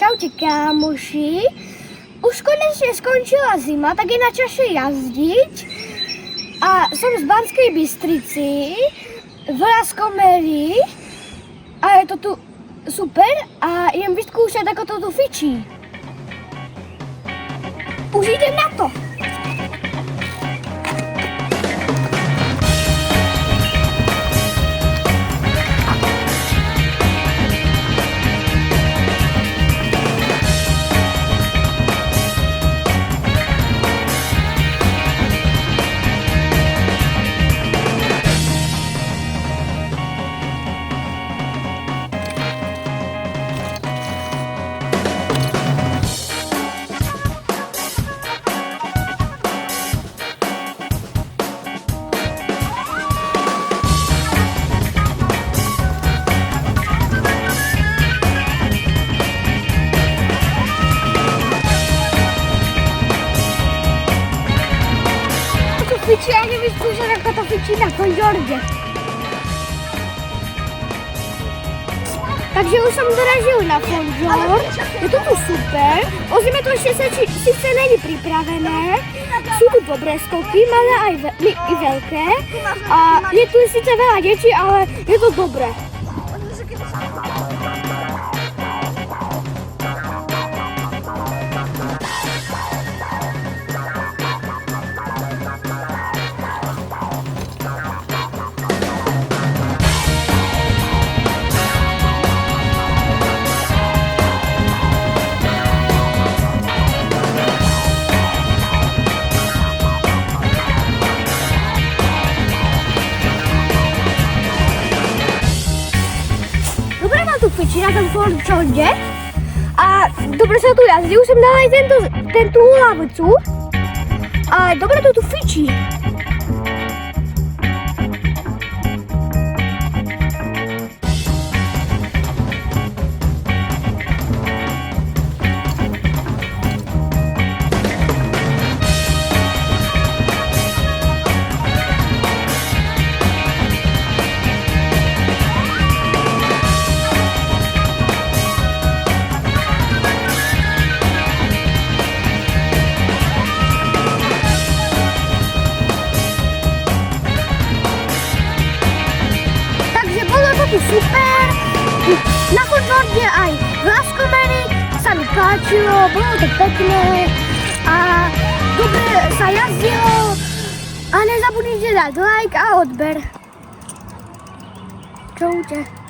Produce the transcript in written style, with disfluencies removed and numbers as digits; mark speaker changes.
Speaker 1: Čaute kámoši, už konečne skončila zima, tak je na čase jazdiť a som z Banskej Bystrici, v Raskomeri a je to tu super a idem vyskúšať, ako to tu fičí. Už idem na to! Fičí, ja idem vyskúšať, ako to fičí na Fondžorde. Takže už som dorazil na Fondžord, je to tu super. O zime to ešte síce není pripravené, sú tu dobré skoky, malé aj i veľké. A je tu síce veľa detí, ale je to dobré. Tu fičí na tom Fondžorde a dobre sa tu jazdí, už som dala aj tento hlavicu a dobre to tu fičí. Super, na Fondžorde aj v Raskomeri sa mi páčilo, bolo to pekné a dobre sa jazdilo a nezabudnite dať like a odber. Čaute.